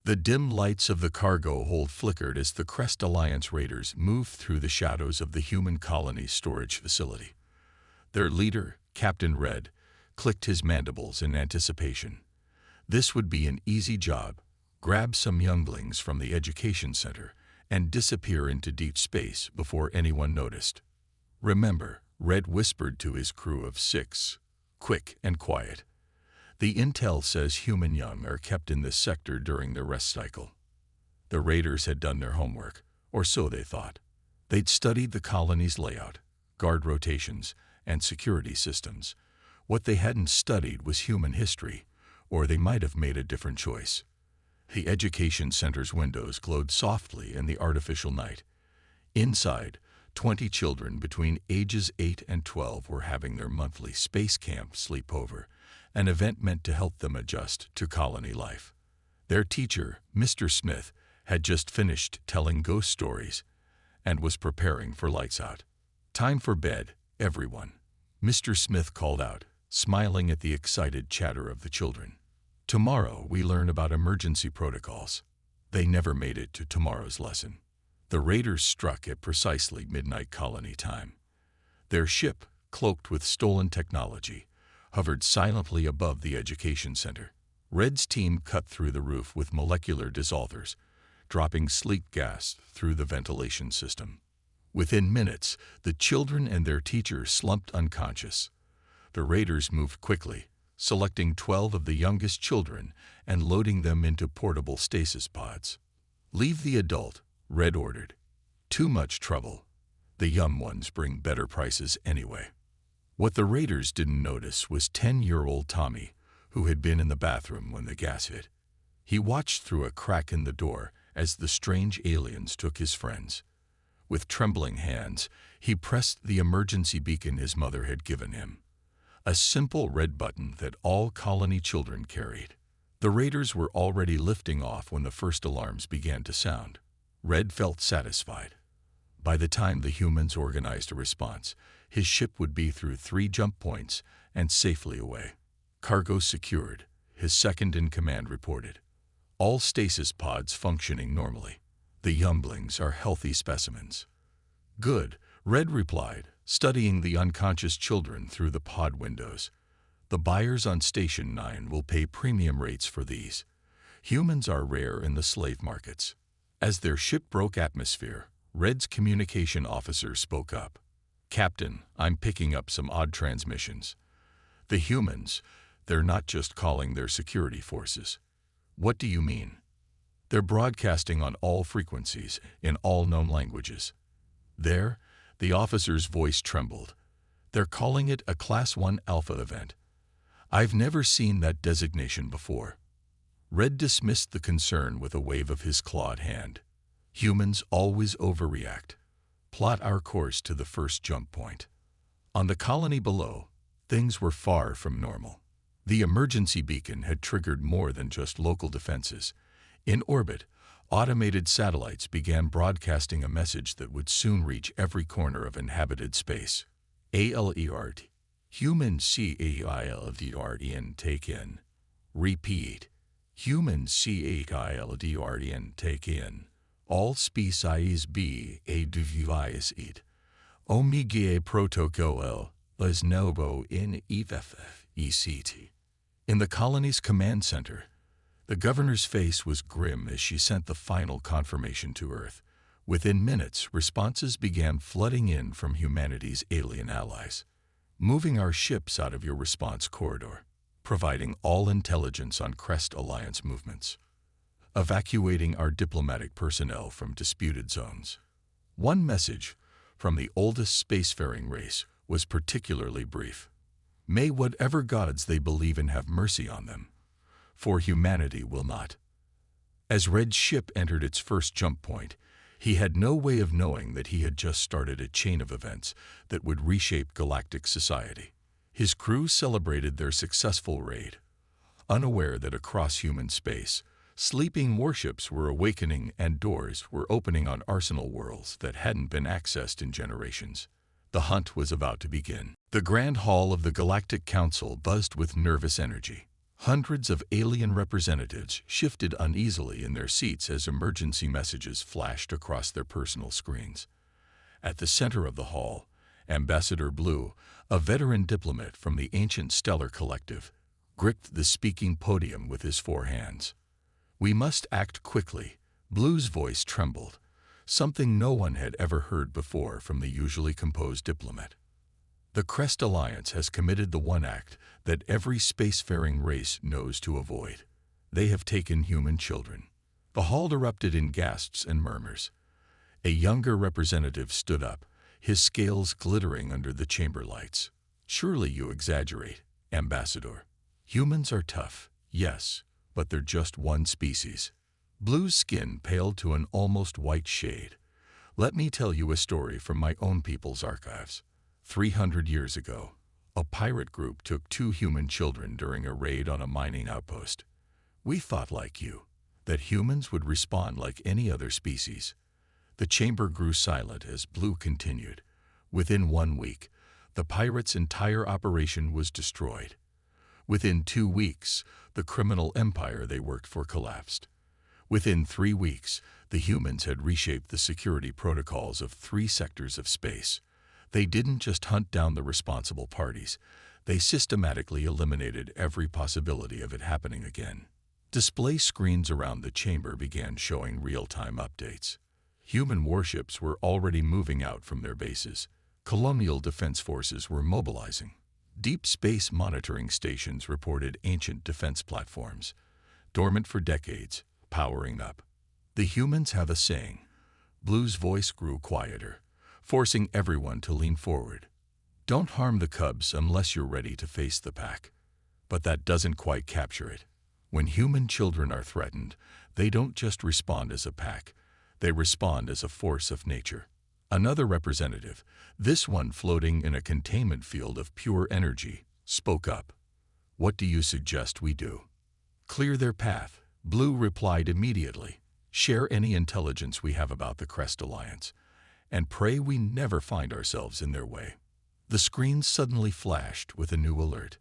The dim lights of the cargo hold flickered as the Crest Alliance raiders moved through the shadows of the human colony's storage facility. Their leader, Captain Red, clicked his mandibles in anticipation. This would be an easy job: grab some younglings from the education center and disappear into deep space before anyone noticed. "Remember," Red whispered to his crew of 6, "quick and quiet. The intel says human young are kept in this sector during their rest cycle." The raiders had done their homework, or so they thought. They'd studied the colony's layout, guard rotations, and security systems. What they hadn't studied was human history, or they might have made a different choice. The education center's windows glowed softly in the artificial night. Inside, 20 children between ages 8 and 12 were having their monthly space camp sleepover, an event meant to help them adjust to colony life. Their teacher, Mr. Smith, had just finished telling ghost stories and was preparing for lights out. "Time for bed, everyone," Mr. Smith called out, smiling at the excited chatter of the children. "Tomorrow we learn about emergency protocols." They never made it to tomorrow's lesson. The raiders struck at precisely midnight colony time. Their ship, cloaked with stolen technology, hovered silently above the education center. Red's team cut through the roof with molecular dissolvers, dropping sleek gas through the ventilation system. Within minutes, the children and their teachers slumped unconscious. The raiders moved quickly, selecting 12 of the youngest children and loading them into portable stasis pods. "Leave the adult," Red ordered. "Too much trouble. The young ones bring better prices anyway." What the raiders didn't notice was 10-year-old Tommy, who had been in the bathroom when the gas hit. He watched through a crack in the door as the strange aliens took his friends. With trembling hands, he pressed the emergency beacon his mother had given him, a simple red button that all colony children carried. The raiders were already lifting off when the first alarms began to sound. Red felt satisfied. By the time the humans organized a response, his ship would be through 3 jump points and safely away. "Cargo secured," his second-in-command reported. "All stasis pods functioning normally. The younglings are healthy specimens." "Good," Red replied, studying the unconscious children through the pod windows. "The buyers on Station 9 will pay premium rates for these. Humans are rare in the slave markets." As their ship broke atmosphere, Red's communication officer spoke up. "Captain, I'm picking up some odd transmissions. The humans, they're not just calling their security forces." "What do you mean?" "They're broadcasting on all frequencies, in all known languages." "There," the officer's voice trembled. "They're calling it a Class 1 Alpha event. I've never seen that designation before." Red dismissed the concern with a wave of his clawed hand. "Humans always overreact. Plot our course to the first jump point." On the colony below, things were far from normal. The emergency beacon had triggered more than just local defenses. In orbit, automated satellites began broadcasting a message that would soon reach every corner of inhabited space. "ALERT. Human CAILDRN take in. Repeat. Human CAILDRN take in. All species be a device. Omega protocol les nobo in EFFECT." In the colony's command center, the governor's face was grim as she sent the final confirmation to Earth. Within minutes, responses began flooding in from humanity's alien allies. "Moving our ships out of your response corridor. Providing all intelligence on Crest Alliance movements. Evacuating our diplomatic personnel from disputed zones." One message from the oldest spacefaring race was particularly brief. "May whatever gods they believe in have mercy on them, for humanity will not." As Red's ship entered its first jump point, he had no way of knowing that he had just started a chain of events that would reshape galactic society. His crew celebrated their successful raid, unaware that across human space, sleeping warships were awakening and doors were opening on arsenal worlds that hadn't been accessed in generations. The hunt was about to begin. The Grand Hall of the Galactic Council buzzed with nervous energy. Hundreds of alien representatives shifted uneasily in their seats as emergency messages flashed across their personal screens. At the center of the hall, Ambassador Blue, a veteran diplomat from the ancient Stellar Collective, gripped the speaking podium with his 4 hands. "We must act quickly." Blue's voice trembled, something no one had ever heard before from the usually composed diplomat. The Crest Alliance has committed the one act that every spacefaring race knows to avoid. They have taken human children. The hall erupted in gasps and murmurs. A younger representative stood up, his scales glittering under the chamber lights. "Surely you exaggerate, Ambassador. Humans are tough, yes, but they're just one species." Blue's skin paled to an almost white shade. "Let me tell you a story from my own people's archives. 300 years ago, a pirate group took 2 human children during a raid on a mining outpost. We thought, like you, that humans would respond like any other species." The chamber grew silent as Blue continued. "Within 1 week, the pirates' entire operation was destroyed. Within 2 weeks, the criminal empire they worked for collapsed. Within 3 weeks, the humans had reshaped the security protocols of 3 sectors of space. They didn't just hunt down the responsible parties, they systematically eliminated every possibility of it happening again." Display screens around the chamber began showing real-time updates. Human warships were already moving out from their bases. Colonial defense forces were mobilizing. Deep space monitoring stations reported ancient defense platforms, dormant for decades, powering up. "The humans have a saying." Blue's voice grew quieter, forcing everyone to lean forward. "Don't harm the cubs unless you're ready to face the pack." But that doesn't quite capture it. When human children are threatened, they don't just respond as a pack, they respond as a force of nature. Another representative, this one floating in a containment field of pure energy, spoke up. "What do you suggest we do?" "Clear their path," Blue replied immediately. "Share any intelligence we have about the Crest Alliance, and pray we never find ourselves in their way." The screen suddenly flashed with a new alert.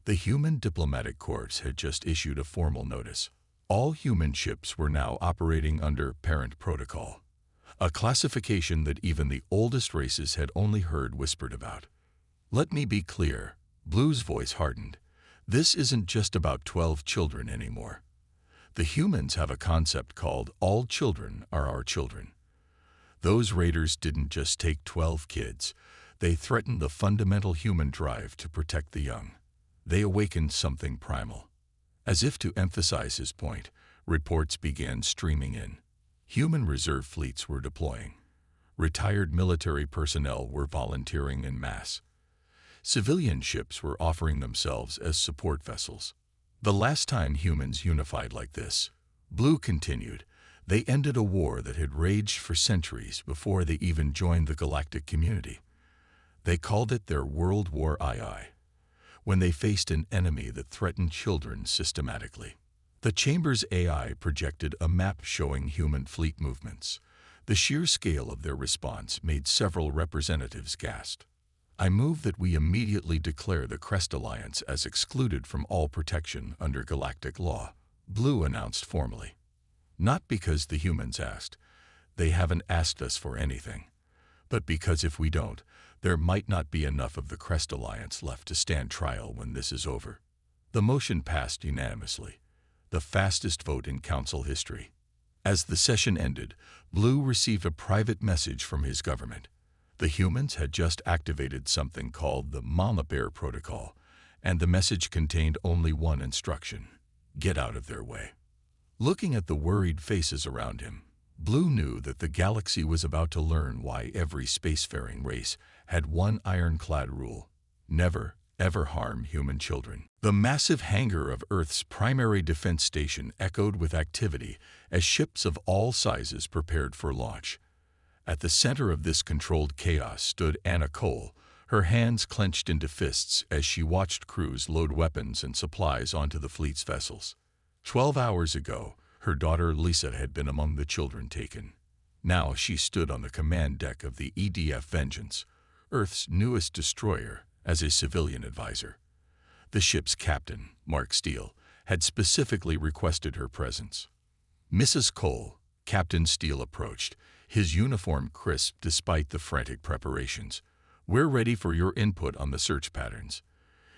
The Human Diplomatic Corps had just issued a formal notice. All human ships were now operating under Parent Protocol, a classification that even the oldest races had only heard whispered about. "Let me be clear," Blue's voice hardened. "This isn't just about 12 children anymore. The humans have a concept called all children are our children." Those raiders didn't just take 12 kids, they threatened the fundamental human drive to protect the young. They awakened something primal. As if to emphasize his point, reports began streaming in. Human reserve fleets were deploying. Retired military personnel were volunteering en masse. Civilian ships were offering themselves as support vessels. "The last time humans unified like this," Blue continued, "they ended a war that had raged for centuries before they even joined the galactic community. They called it their World War II, when they faced an enemy that threatened children systematically." The chamber's AI projected a map showing human fleet movements. The sheer scale of their response made several representatives gasp. "I move that we immediately declare the Crest Alliance as excluded from all protection under galactic law," Blue announced formally. "Not because the humans asked. They haven't asked us for anything. But because if we don't, there might not be enough of the Crest Alliance left to stand trial when this is over." The motion passed unanimously, the fastest vote in Council history. As the session ended, Blue received a private message from his government. The humans had just activated something called the Mama Bear Protocol, and the message contained only one instruction: get out of their way. Looking at the worried faces around him, Blue knew that the galaxy was about to learn why every spacefaring race had one ironclad rule: never, ever harm human children. The massive hangar of Earth's primary defense station echoed with activity as ships of all sizes prepared for launch. At the center of this controlled chaos stood Anna Cole, her hands clenched into fists as she watched crews load weapons and supplies onto the fleet's vessels. 12 hours ago, her daughter Lisa had been among the children taken. Now she stood on the command deck of the EDF Vengeance, Earth's newest destroyer, as a civilian advisor. The ship's captain, Mark Steele, had specifically requested her presence. Mrs. Cole, Captain Steele approached, his uniform crisp despite the frantic preparations. "We're ready for your input on the search patterns.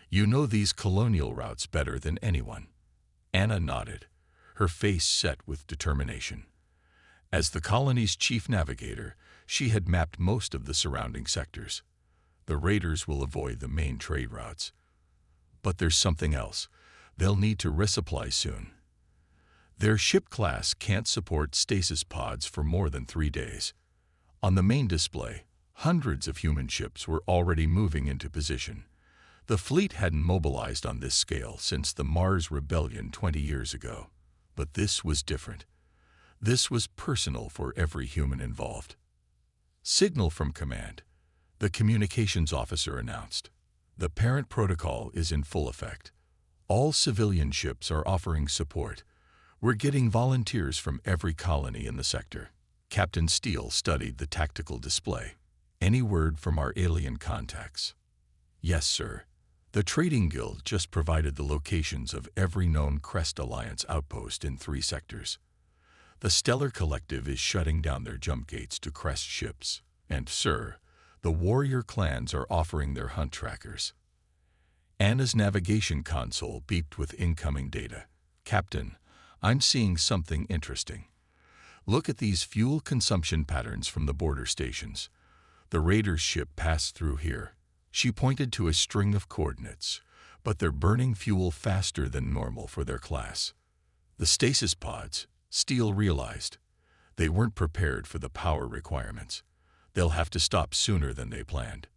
You know these colonial routes better than anyone." Anna nodded, her face set with determination. As the colony's chief navigator, she had mapped most of the surrounding sectors. The raiders will avoid the main trade routes. But there's something else. They'll need to resupply soon. Their ship class can't support stasis pods for more than 3 days. On the main display, hundreds of human ships were already moving into position. The fleet hadn't mobilized on this scale since the Mars Rebellion 20 years ago. But this was different. This was personal for every human involved. "Signal from command," the communications officer announced. "The parent protocol is in full effect. All civilian ships are offering support. We're getting volunteers from every colony in the sector." Captain Steele studied the tactical display. "Any word from our alien contacts?" "Yes, sir. The Trading Guild just provided the locations of every known Crest Alliance outpost in 3 sectors. The Stellar Collective is shutting down their jump gates to Crest ships. And, sir, the warrior clans are offering their hunt trackers." Anna's navigation console beeped with incoming data. "Captain, I'm seeing something interesting. Look at these fuel consumption patterns from the border stations. The raiders' ship passed through here." She pointed to a string of coordinates, "but they're burning fuel faster than normal for their class." The stasis pods, Steele realized. They weren't prepared for the power requirements. They'll have to stop sooner than they planned.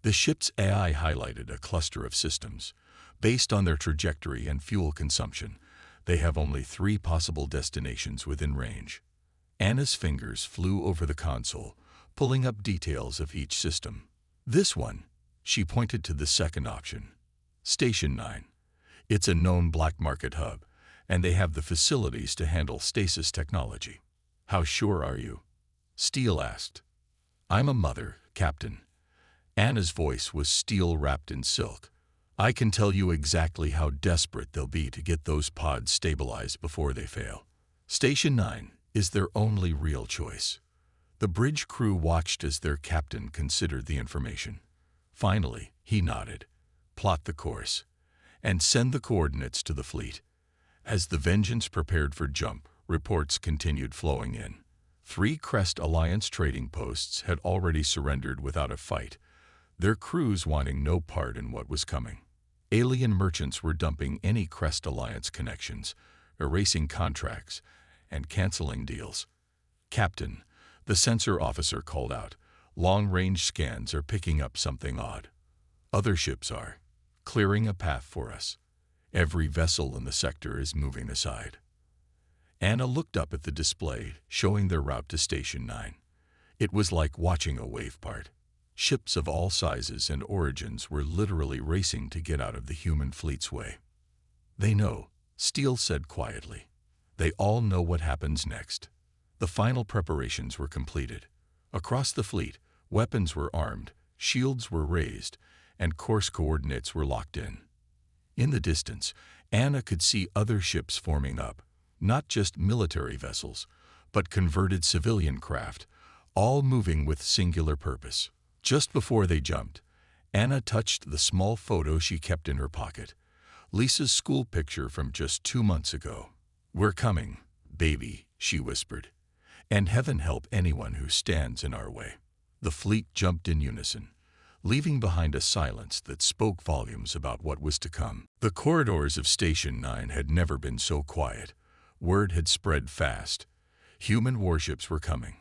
The ship's AI highlighted a cluster of systems. Based on their trajectory and fuel consumption, they have only 3 possible destinations within range. Anna's fingers flew over the console, pulling up details of each system. "This one," she pointed to the second option. "Station 9. It's a known black market hub, and they have the facilities to handle stasis technology." "How sure are you?" Steele asked. "I'm a mother, Captain." Anna's voice was steel wrapped in silk. "I can tell you exactly how desperate they'll be to get those pods stabilized before they fail. Station 9 is their only real choice." The bridge crew watched as their captain considered the information. Finally, he nodded. "Plot the course, and send the coordinates to the fleet." As the Vengeance prepared for jump, reports continued flowing in. 3 Crest Alliance trading posts had already surrendered without a fight, their crews wanting no part in what was coming. Alien merchants were dumping any Crest Alliance connections, erasing contracts, and canceling deals. "Captain," the sensor officer called out, "long-range scans are picking up something odd. Other ships are clearing a path for us. Every vessel in the sector is moving aside." Anna looked up at the display, showing their route to Station 9. It was like watching a wave part. Ships of all sizes and origins were literally racing to get out of the human fleet's way. "They know," Steele said quietly. "They all know what happens next." The final preparations were completed. Across the fleet, weapons were armed, shields were raised, and course coordinates were locked in. In the distance, Anna could see other ships forming up, not just military vessels, but converted civilian craft, all moving with singular purpose. Just before they jumped, Anna touched the small photo she kept in her pocket, Lisa's school picture from just 2 months ago. "We're coming, baby," she whispered, "and heaven help anyone who stands in our way." The fleet jumped in unison, leaving behind a silence that spoke volumes about what was to come. The corridors of Station 9 had never been so quiet. Word had spread fast. Human warships were coming.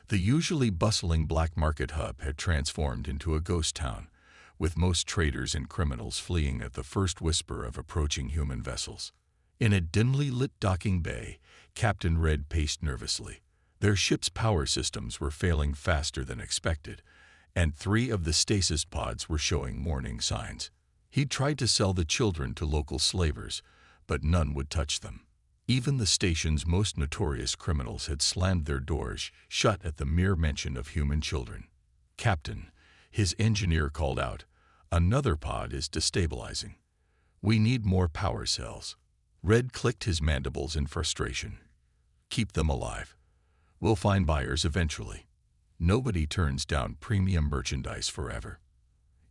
The usually bustling black market hub had transformed into a ghost town, with most traders and criminals fleeing at the first whisper of approaching human vessels. In a dimly lit docking bay, Captain Red paced nervously. Their ship's power systems were failing faster than expected, and 3 of the stasis pods were showing warning signs. He tried to sell the children to local slavers, but none would touch them. Even the station's most notorious criminals had slammed their doors shut at the mere mention of human children. "Captain," his engineer called out, "another pod is destabilizing." We need more power cells. Red clicked his mandibles in frustration. Keep them alive. We'll find buyers eventually. Nobody turns down premium merchandise forever.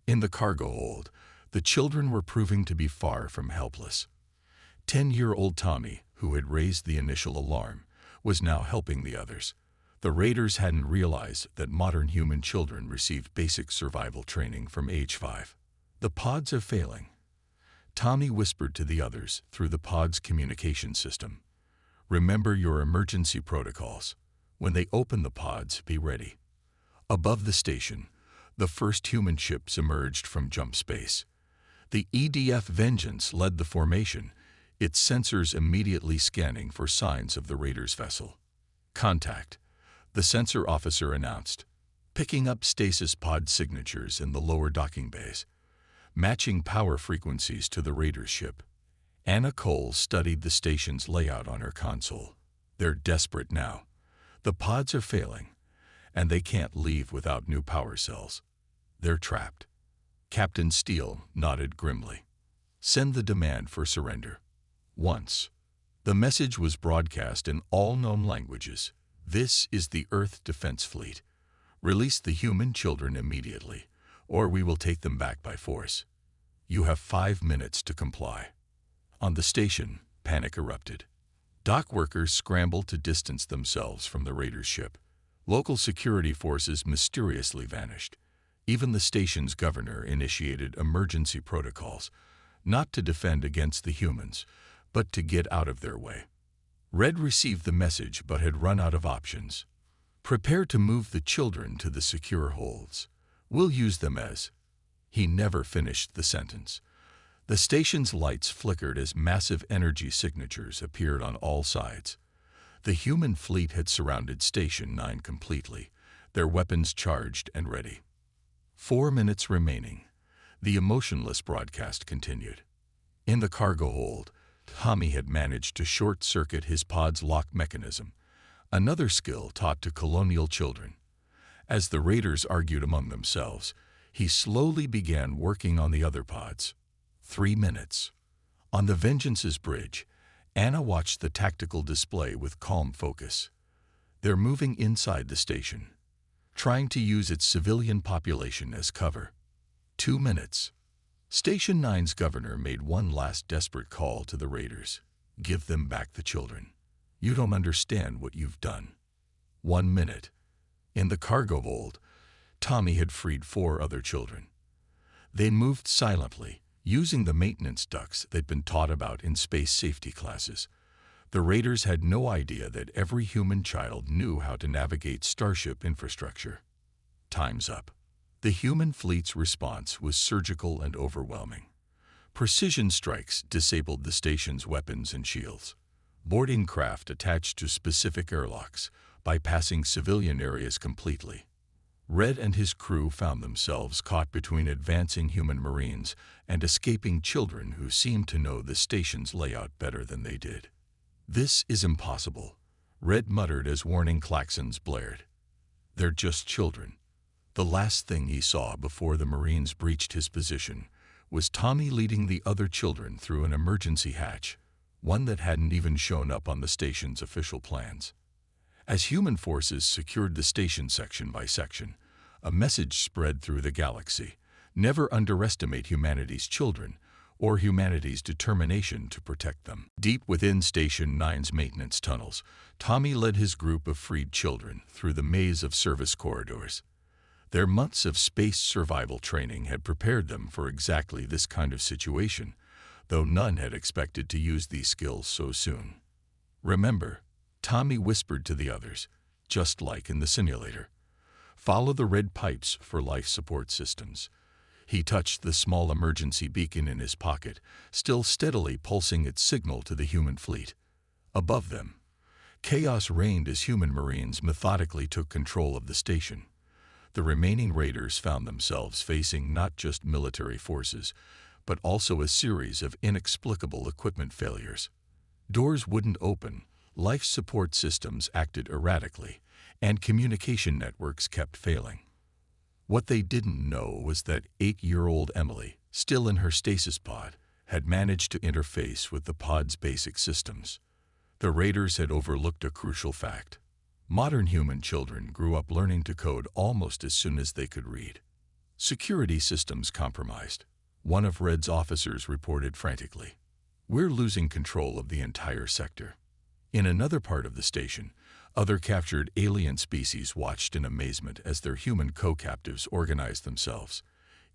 In the cargo hold, the children were proving to be far from helpless. 10-year-old Tommy, who had raised the initial alarm, was now helping the others. The raiders hadn't realized that modern human children received basic survival training from age 5. The pods are failing. Tommy whispered to the others through the pod's communication system. Remember your emergency protocols. When they open the pods, be ready. Above the station, the first human ships emerged from jump space. The EDF Vengeance led the formation, its sensors immediately scanning for signs of the raiders' vessel. Contact, the sensor officer announced, picking up stasis pod signatures in the lower docking bays, matching power frequencies to the raiders' ship. Anna Cole studied the station's layout on her console. They're desperate now. The pods are failing, and they can't leave without new power cells. They're trapped. Captain Steele nodded grimly. Send the demand for surrender. Once. The message was broadcast in all known languages. This is the Earth Defense Fleet. Release the human children immediately, or we will take them back by force. You have 5 minutes to comply. On the station, panic erupted. Dock workers scrambled to distance themselves from the raiders' ship. Local security forces mysteriously vanished. Even the station's governor initiated emergency protocols, not to defend against the humans, but to get out of their way. Red received the message but had run out of options. Prepare to move the children to the secure holds. We'll use them as... He never finished the sentence. The station's lights flickered as massive energy signatures appeared on all sides. The human fleet had surrounded Station 9 completely, their weapons charged and ready. 4 minutes remaining. The emotionless broadcast continued. In the cargo hold, Tommy had managed to short-circuit his pod's lock mechanism, another skill taught to colonial children. As the raiders argued among themselves, he slowly began working on the other pods. 3 minutes. On the Vengeance's bridge, Anna watched the tactical display with calm focus. They're moving inside the station, trying to use its civilian population as cover. 2 minutes. Station 9's governor made one last desperate call to the raiders. Give them back the children. You don't understand what you've done. 1 minute. In the cargo hold, Tommy had freed 4 other children. They moved silently, using the maintenance ducts they'd been taught about in space safety classes. The raiders had no idea that every human child knew how to navigate starship infrastructure. Time's up. The human fleet's response was surgical and overwhelming. Precision strikes disabled the station's weapons and shields. Boarding craft attached to specific airlocks, bypassing civilian areas completely. Red and his crew found themselves caught between advancing human marines and escaping children who seemed to know the station's layout better than they did. This is impossible, Red muttered as warning klaxons blared. They're just children. The last thing he saw before the Marines breached his position was Tommy leading the other children through an emergency hatch, one that hadn't even shown up on the station's official plans. As human forces secured the station section by section, a message spread through the galaxy: never underestimate humanity's children or humanity's determination to protect them. Deep within Station 9's maintenance tunnels, Tommy led his group of freed children through the maze of service corridors. Their months of space survival training had prepared them for exactly this kind of situation, though none had expected to use these skills so soon. Remember, Tommy whispered to the others, just like in the simulator. Follow the red pipes for life support systems. He touched the small emergency beacon in his pocket, still steadily pulsing its signal to the human fleet. Above them, chaos reigned as human marines methodically took control of the station. The remaining raiders found themselves facing not just military forces, but also a series of inexplicable equipment failures. Doors wouldn't open, life support systems acted erratically, and communication networks kept failing. What they didn't know was that 8-year-old Emily, still in her stasis pod, had managed to interface with the pod's basic systems. The raiders had overlooked a crucial fact. Modern human children grew up learning to code almost as soon as they could read. Security systems compromised. One of Red's officers reported frantically. "We're losing control of the entire sector." In another part of the station, other captured alien species watched in amazement as their human co-captives organized themselves.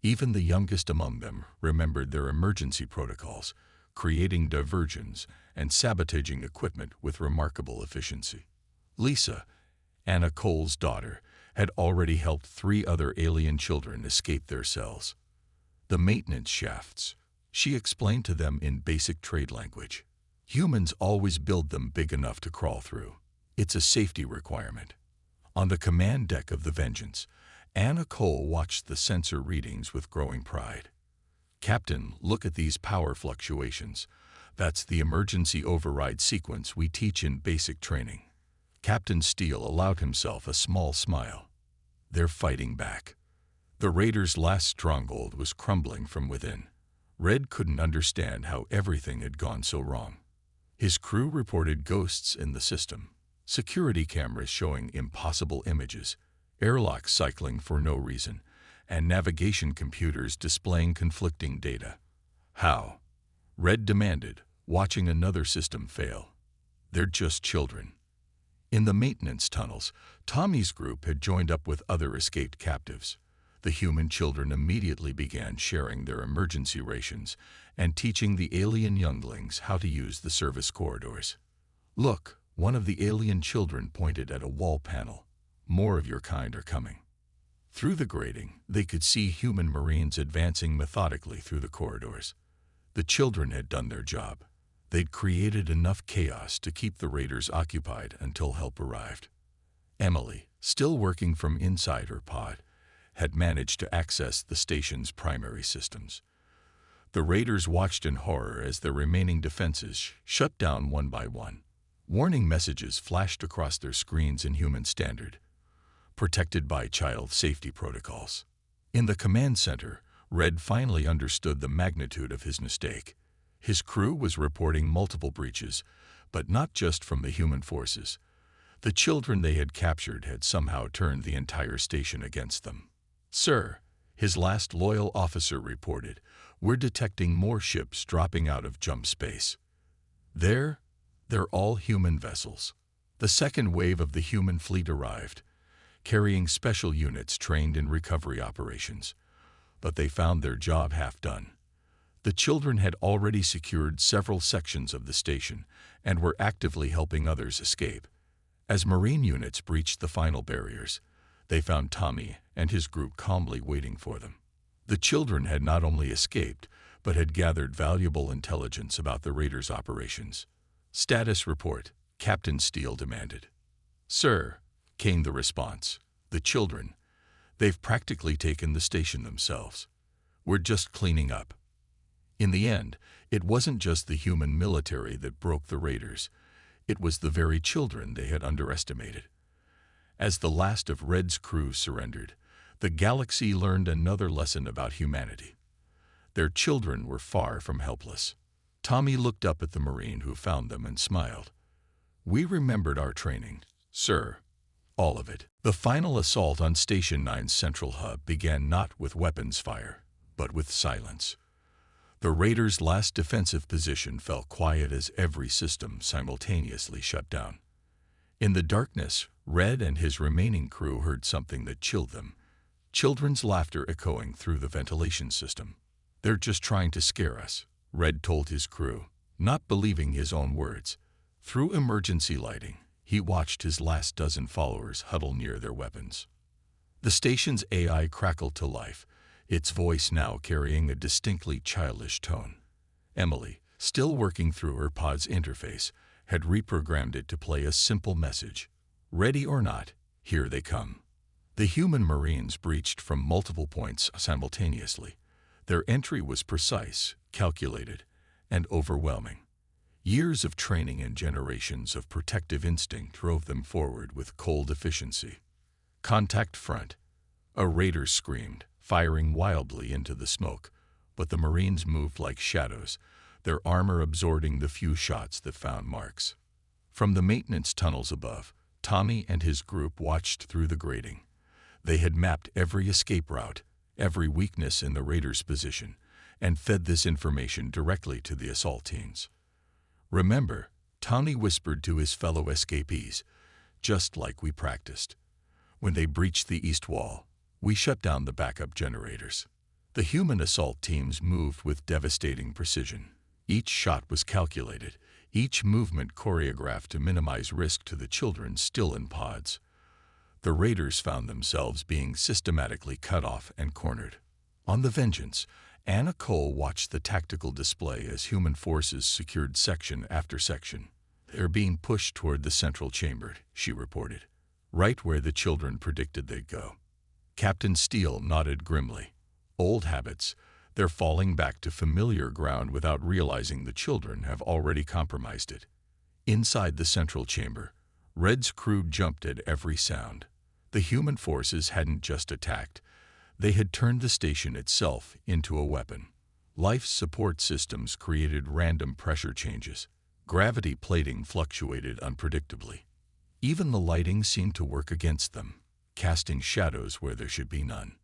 Even the youngest among them remembered their emergency protocols, creating diversions and sabotaging equipment with remarkable efficiency. Lisa, Anna Cole's daughter, had already helped 3 other alien children escape their cells. The maintenance shafts, she explained to them in basic trade language. Humans always build them big enough to crawl through. It's a safety requirement. On the command deck of the Vengeance, Anna Cole watched the sensor readings with growing pride. "Captain, look at these power fluctuations. That's the emergency override sequence we teach in basic training." Captain Steele allowed himself a small smile. They're fighting back. The raiders' last stronghold was crumbling from within. Red couldn't understand how everything had gone so wrong. His crew reported ghosts in the system, security cameras showing impossible images, airlocks cycling for no reason, and navigation computers displaying conflicting data. How? Red demanded, watching another system fail. They're just children. In the maintenance tunnels, Tommy's group had joined up with other escaped captives. The human children immediately began sharing their emergency rations and teaching the alien younglings how to use the service corridors. "Look," one of the alien children pointed at a wall panel. "More of your kind are coming." Through the grating, they could see human Marines advancing methodically through the corridors. The children had done their job. They'd created enough chaos to keep the raiders occupied until help arrived. Emily, still working from inside her pod, had managed to access the station's primary systems. The raiders watched in horror as their remaining defenses shut down one by one. Warning messages flashed across their screens in Human Standard, protected by child safety protocols. In the command center, Red finally understood the magnitude of his mistake. His crew was reporting multiple breaches, but not just from the human forces. The children they had captured had somehow turned the entire station against them. "Sir," his last loyal officer reported, "we're detecting more ships dropping out of jump space. They're all human vessels." The second wave of the human fleet arrived, carrying special units trained in recovery operations. But they found their job half done. The children had already secured several sections of the station and were actively helping others escape. As Marine units breached the final barriers, they found Tommy and his group calmly waiting for them. The children had not only escaped, but had gathered valuable intelligence about the raiders' operations. "Status report," Captain Steele demanded. "Sir," came the response, "the children, they've practically taken the station themselves. We're just cleaning up." In the end, it wasn't just the human military that broke the raiders. It was the very children they had underestimated. As the last of Red's crew surrendered, the galaxy learned another lesson about humanity. Their children were far from helpless. Tommy looked up at the Marine who found them and smiled. "We remembered our training, sir. All of it." The final assault on Station 9's central hub began not with weapons fire, but with silence. The raiders' last defensive position fell quiet as every system simultaneously shut down. In the darkness, Red and his remaining crew heard something that chilled them. Children's laughter echoing through the ventilation system. "They're just trying to scare us," Red told his crew, not believing his own words. Through emergency lighting, he watched his last dozen followers huddle near their weapons. The station's AI crackled to life, its voice now carrying a distinctly childish tone. Emily, still working through her pod's interface, had reprogrammed it to play a simple message. "Ready or not, here they come." The human Marines breached from multiple points simultaneously. Their entry was precise, calculated, and overwhelming. Years of training and generations of protective instinct drove them forward with cold efficiency. "Contact front," a raider screamed, firing wildly into the smoke. but the Marines moved like shadows, their armor absorbing the few shots that found marks. From the maintenance tunnels above, Tommy and his group watched through the grating. They had mapped every escape route, every weakness in the raiders' position, and fed this information directly to the assault teams. "Remember," Tommy whispered to his fellow escapees, "just like we practiced. When they breached the east wall, we shut down the backup generators." The human assault teams moved with devastating precision. Each shot was calculated, each movement choreographed to minimize risk to the children still in pods. The raiders found themselves being systematically cut off and cornered. On the Vengeance, Anna Cole watched the tactical display as human forces secured section after section. "They're being pushed toward the central chamber," she reported, "right where the children predicted they'd go." Captain Steele nodded grimly. "Old habits. They're falling back to familiar ground without realizing the children have already compromised it." Inside the central chamber, Red's crew jumped at every sound. The human forces hadn't just attacked. They had turned the station itself into a weapon. Life support systems created random pressure changes. Gravity plating fluctuated unpredictably. Even the lighting seemed to work against them, casting shadows where there should be none.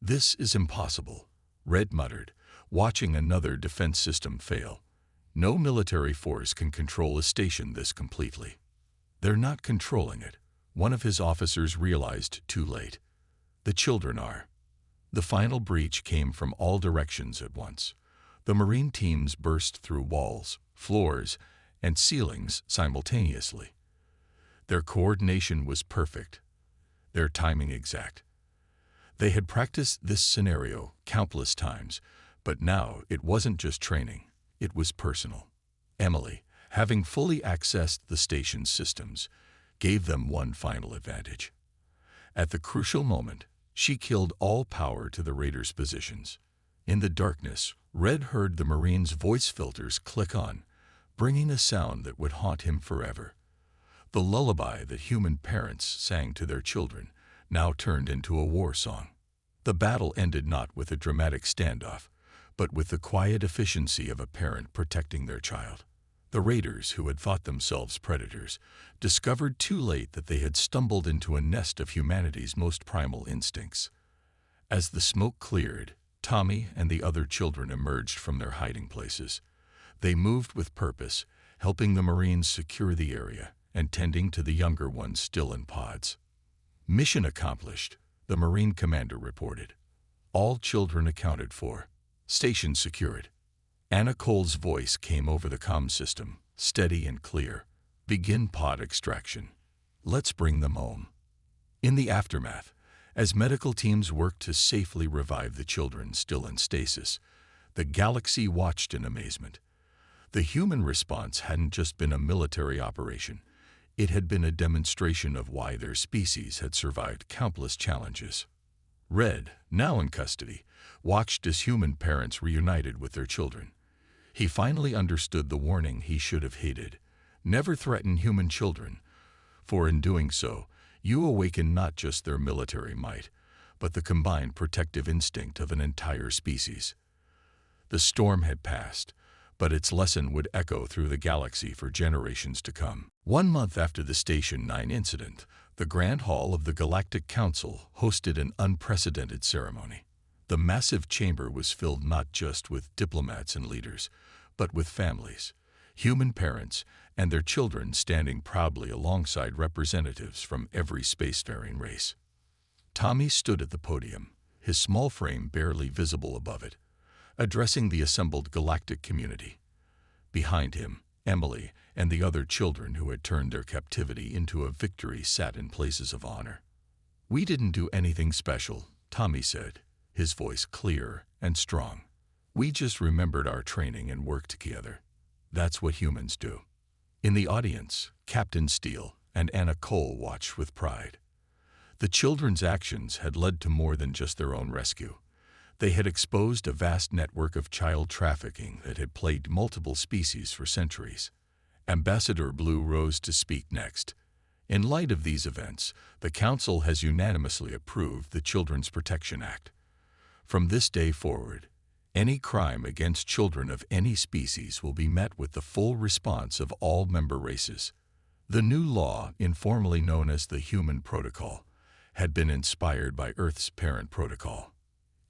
"This is impossible," Red muttered, watching another defense system fail. "No military force can control a station this completely." "They're not controlling it," one of his officers realized too late. "The children are." The final breach came from all directions at once. The Marine teams burst through walls, floors, and ceilings simultaneously. Their coordination was perfect, their timing exact. They had practiced this scenario countless times, but now it wasn't just training, it was personal. Emily, having fully accessed the station's systems, gave them one final advantage. At the crucial moment, she killed all power to the raiders' positions. In the darkness, Red heard the Marine's voice filters click on, bringing a sound that would haunt him forever. The lullaby that human parents sang to their children now turned into a war song. The battle ended not with a dramatic standoff, but with the quiet efficiency of a parent protecting their child. The raiders, who had thought themselves predators, discovered too late that they had stumbled into a nest of humanity's most primal instincts. As the smoke cleared, Tommy and the other children emerged from their hiding places. They moved with purpose, helping the Marines secure the area and tending to the younger ones still in pods. "Mission accomplished," the Marine commander reported. "All children accounted for. Station secured." Anna Cole's voice came over the comm system, steady and clear. "Begin pod extraction. Let's bring them home." In the aftermath, as medical teams worked to safely revive the children still in stasis, the galaxy watched in amazement. The human response hadn't just been a military operation. It had been a demonstration of why their species had survived countless challenges. Red, now in custody, watched as human parents reunited with their children. He finally understood the warning he should have heeded: never threaten human children, for in doing so, you awaken not just their military might, but the combined protective instinct of an entire species. The storm had passed, but its lesson would echo through the galaxy for generations to come. 1 month after the Station 9 incident, the Grand Hall of the Galactic Council hosted an unprecedented ceremony. The massive chamber was filled not just with diplomats and leaders, but with families, human parents, and their children standing proudly alongside representatives from every spacefaring race. Tommy stood at the podium, his small frame barely visible above it, addressing the assembled galactic community. Behind him, Emily and the other children who had turned their captivity into a victory sat in places of honor. "We didn't do anything special," Tommy said, his voice clear and strong. "We just remembered our training and worked together. That's what humans do." In the audience, Captain Steele and Anna Cole watched with pride. The children's actions had led to more than just their own rescue. They had exposed a vast network of child trafficking that had plagued multiple species for centuries. Ambassador Blue rose to speak next. "In light of these events, the Council has unanimously approved the Children's Protection Act. From this day forward, Any crime against children of any species will be met with the full response of all member races. The new law, informally known as the Human Protocol, had been inspired by Earth's Parent Protocol.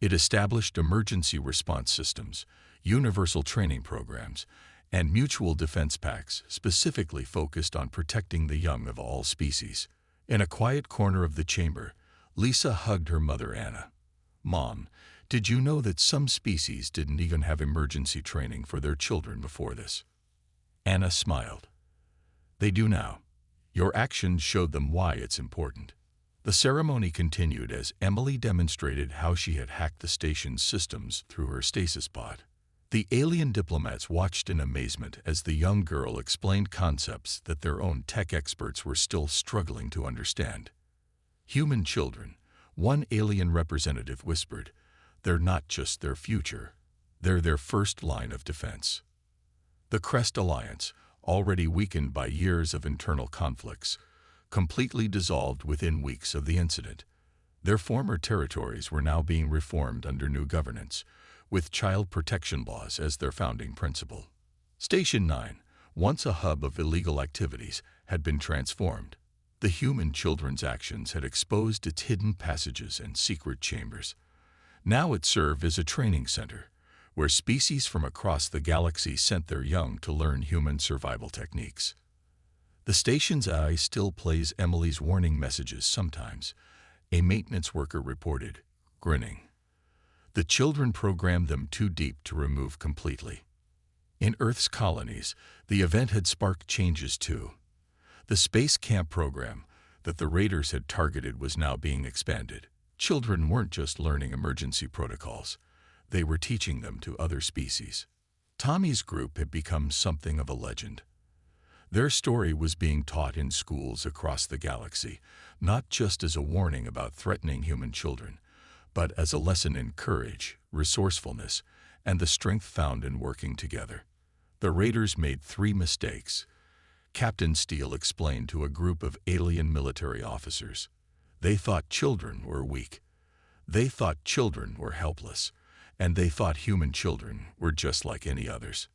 It established emergency response systems, universal training programs, and mutual defense pacts specifically focused on protecting the young of all species. In a quiet corner of the chamber, Lisa hugged her mother Anna. "Mom, did you know that some species didn't even have emergency training for their children before this?" Anna smiled. "They do now. Your actions showed them why it's important." The ceremony continued as Emily demonstrated how she had hacked the station's systems through her stasis pod. The alien diplomats watched in amazement as the young girl explained concepts that their own tech experts were still struggling to understand. "Human children," one alien representative whispered, "they're not just their future, they're their first line of defense." The Crest Alliance, already weakened by years of internal conflicts, completely dissolved within weeks of the incident. Their former territories were now being reformed under new governance, with child protection laws as their founding principle. Station 9, once a hub of illegal activities, had been transformed. The human children's actions had exposed its hidden passages and secret chambers. Now it served as a training center, where species from across the galaxy sent their young to learn human survival techniques. The station's eye still plays Emily's warning messages sometimes, a maintenance worker reported, grinning. The children programmed them too deep to remove completely. In Earth's colonies, the event had sparked changes too. The space camp program that the raiders had targeted was now being expanded. Children weren't just learning emergency protocols. They were teaching them to other species. Tommy's group had become something of a legend. Their story was being taught in schools across the galaxy, not just as a warning about threatening human children, but as a lesson in courage, resourcefulness, and the strength found in working together. The raiders made 3 mistakes. Captain Steele explained to a group of alien military officers. They thought children were weak. They thought children were helpless. And they thought human children were just like any others.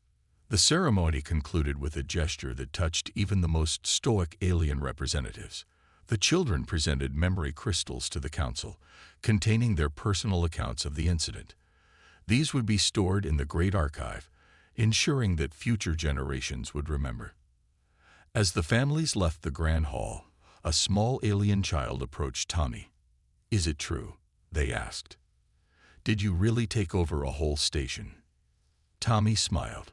The ceremony concluded with a gesture that touched even the most stoic alien representatives. The children presented memory crystals to the council, containing their personal accounts of the incident. These would be stored in the Great Archive, ensuring that future generations would remember. As the families left the Grand Hall, a small alien child approached Tommy. "Is it true?" they asked. "Did you really take over a whole station?" Tommy smiled.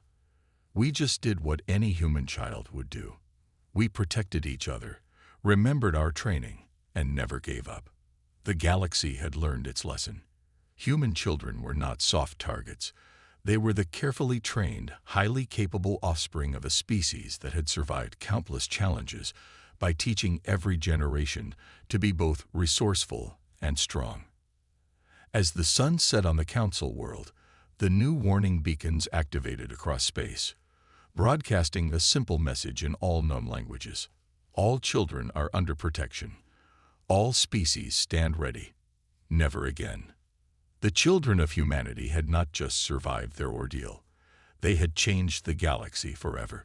"We just did what any human child would do. We protected each other, remembered our training, and never gave up." The galaxy had learned its lesson. Human children were not soft targets. They were the carefully trained, highly capable offspring of a species that had survived countless challenges by teaching every generation to be both resourceful and strong. As the sun set on the council world, the new warning beacons activated across space, broadcasting a simple message in all known languages. All children are under protection. All species stand ready. Never again. The children of humanity had not just survived their ordeal. They had changed the galaxy forever.